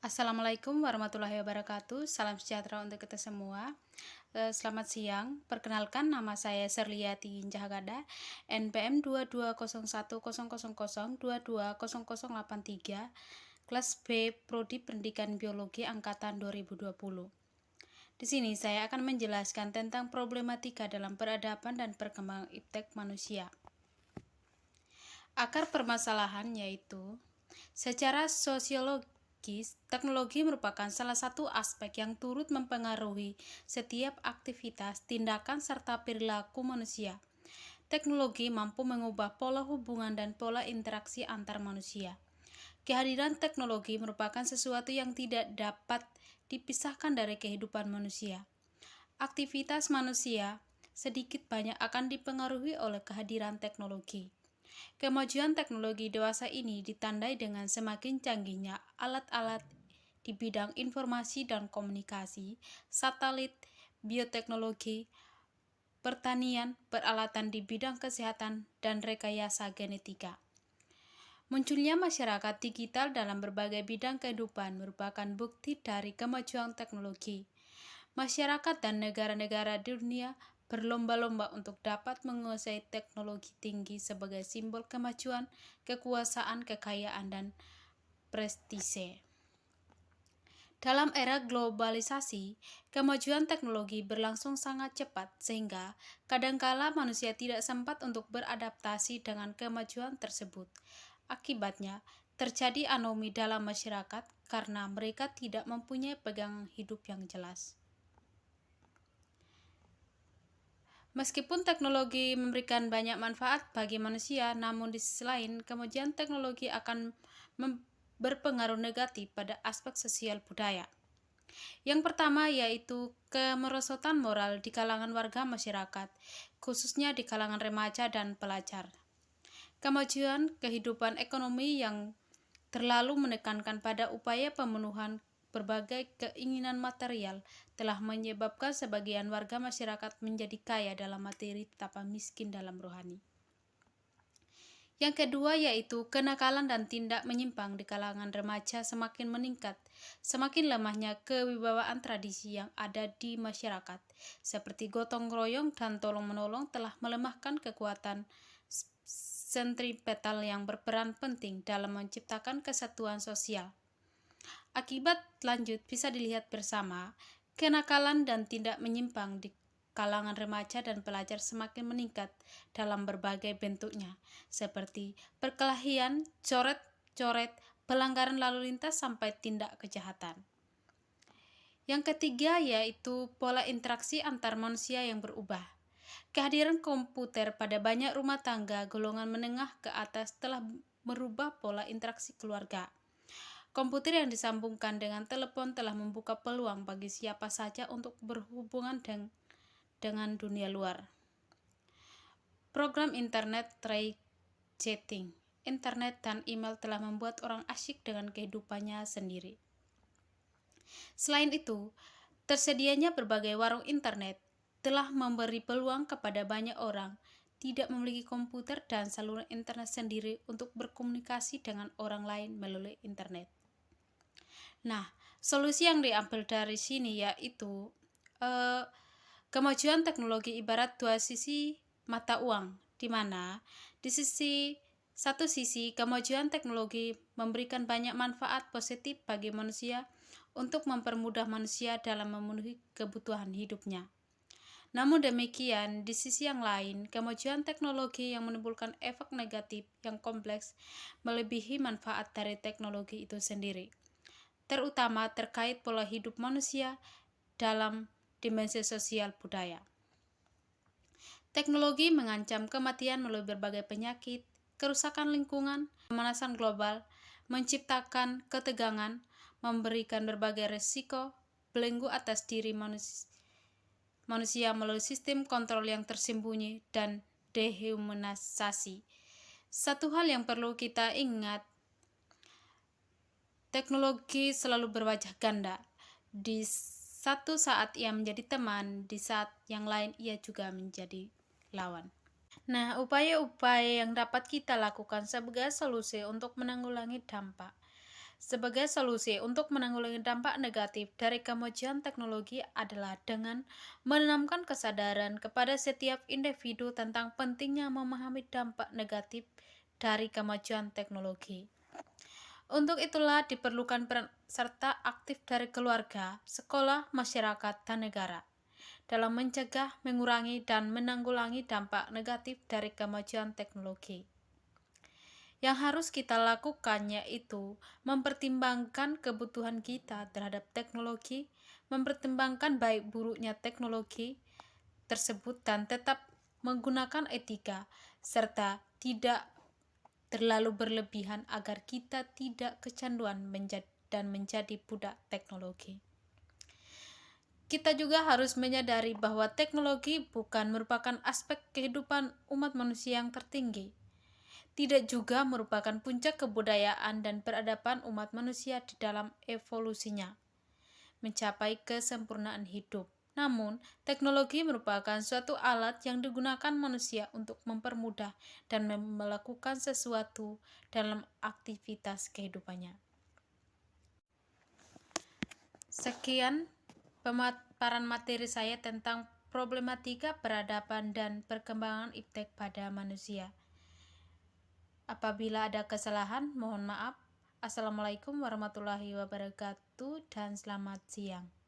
Assalamualaikum warahmatullahi wabarakatuh. Salam sejahtera untuk kita semua. Selamat siang. Perkenalkan, nama saya Serliati Jahagada, NPM 22010002200083, kelas B Prodi Pendidikan Biologi angkatan 2020. Di sini saya akan menjelaskan tentang problematika dalam peradaban dan perkembangan iptek manusia. Akar permasalahan yaitu secara sosiologis, teknologi merupakan salah satu aspek yang turut mempengaruhi setiap aktivitas, tindakan, serta perilaku manusia. Teknologi mampu mengubah pola hubungan dan pola interaksi antar manusia. Kehadiran teknologi merupakan sesuatu yang tidak dapat dipisahkan dari kehidupan manusia. Aktivitas manusia sedikit banyak akan dipengaruhi oleh kehadiran teknologi. Kemajuan teknologi dewasa ini ditandai dengan semakin canggihnya alat-alat di bidang informasi dan komunikasi, satelit, bioteknologi, pertanian, peralatan di bidang kesehatan, dan rekayasa genetika. Munculnya masyarakat digital dalam berbagai bidang kehidupan merupakan bukti dari kemajuan teknologi. Masyarakat dan negara-negara di dunia berlomba-lomba untuk dapat menguasai teknologi tinggi sebagai simbol kemajuan, kekuasaan, kekayaan, dan prestise. Dalam era globalisasi, kemajuan teknologi berlangsung sangat cepat sehingga kadangkala manusia tidak sempat untuk beradaptasi dengan kemajuan tersebut. Akibatnya, terjadi anomi dalam masyarakat karena mereka tidak mempunyai pegangan hidup yang jelas. Meskipun teknologi memberikan banyak manfaat bagi manusia, namun di sisi lain, kemajuan teknologi akan berpengaruh negatif pada aspek sosial budaya. Yang pertama yaitu kemerosotan moral di kalangan warga masyarakat, khususnya di kalangan remaja dan pelajar. Kemajuan kehidupan ekonomi yang terlalu menekankan pada upaya pemenuhan berbagai keinginan material telah menyebabkan sebagian warga masyarakat menjadi kaya dalam materi tetapi miskin dalam rohani. Yang kedua yaitu kenakalan dan tindak menyimpang di kalangan remaja semakin meningkat, semakin lemahnya kewibawaan tradisi yang ada di masyarakat, seperti gotong royong dan tolong-menolong telah melemahkan kekuatan sentripetal yang berperan penting dalam menciptakan kesatuan sosial. Akibat lanjut bisa dilihat bersama, kenakalan dan tindak menyimpang di kalangan remaja dan pelajar semakin meningkat dalam berbagai bentuknya, seperti perkelahian, coret-coret, pelanggaran lalu lintas sampai tindak kejahatan. Yang ketiga yaitu pola interaksi antar manusia yang berubah. Kehadiran komputer pada banyak rumah tangga golongan menengah ke atas telah merubah pola interaksi keluarga. Komputer yang disambungkan dengan telepon telah membuka peluang bagi siapa saja untuk berhubungan dengan dunia luar. Program internet, chatting, internet dan email telah membuat orang asyik dengan kehidupannya sendiri. Selain itu, tersedianya berbagai warung internet telah memberi peluang kepada banyak orang tidak memiliki komputer dan saluran internet sendiri untuk berkomunikasi dengan orang lain melalui internet. Nah, solusi yang diambil dari sini yaitu kemajuan teknologi ibarat dua sisi mata uang, di mana di satu sisi kemajuan teknologi memberikan banyak manfaat positif bagi manusia untuk mempermudah manusia dalam memenuhi kebutuhan hidupnya. Namun demikian, di sisi yang lain, kemajuan teknologi yang menimbulkan efek negatif yang kompleks melebihi manfaat dari teknologi itu sendiri, terutama terkait pola hidup manusia dalam dimensi sosial budaya. Teknologi mengancam kematian melalui berbagai penyakit, kerusakan lingkungan, pemanasan global, menciptakan ketegangan, memberikan berbagai risiko, belenggu atas diri manusia melalui sistem kontrol yang tersembunyi dan dehumanisasi. Satu hal yang perlu kita ingat, teknologi selalu berwajah ganda. Di satu saat ia menjadi teman, di saat yang lain ia juga menjadi lawan. Nah, upaya-upaya yang dapat kita lakukan sebagai solusi untuk menanggulangi dampak. Sebagai solusi untuk menanggulangi dampak negatif dari kemajuan teknologi adalah dengan menanamkan kesadaran kepada setiap individu tentang pentingnya memahami dampak negatif dari kemajuan teknologi. Untuk itulah diperlukan peran serta aktif dari keluarga, sekolah, masyarakat, dan negara dalam mencegah, mengurangi, dan menanggulangi dampak negatif dari kemajuan teknologi. Yang harus kita lakukan yaitu mempertimbangkan kebutuhan kita terhadap teknologi, mempertimbangkan baik buruknya teknologi tersebut dan tetap menggunakan etika, serta tidak terlalu berlebihan agar kita tidak kecanduan dan menjadi budak teknologi. Kita juga harus menyadari bahwa teknologi bukan merupakan aspek kehidupan umat manusia yang tertinggi, tidak juga merupakan puncak kebudayaan dan peradaban umat manusia di dalam evolusinya mencapai kesempurnaan hidup. Namun, teknologi merupakan suatu alat yang digunakan manusia untuk mempermudah dan melakukan sesuatu dalam aktivitas kehidupannya. Sekian pemaparan materi saya tentang problematika peradaban dan perkembangan iptek pada manusia. Apabila ada kesalahan, mohon maaf. Assalamualaikum warahmatullahi wabarakatuh dan selamat siang.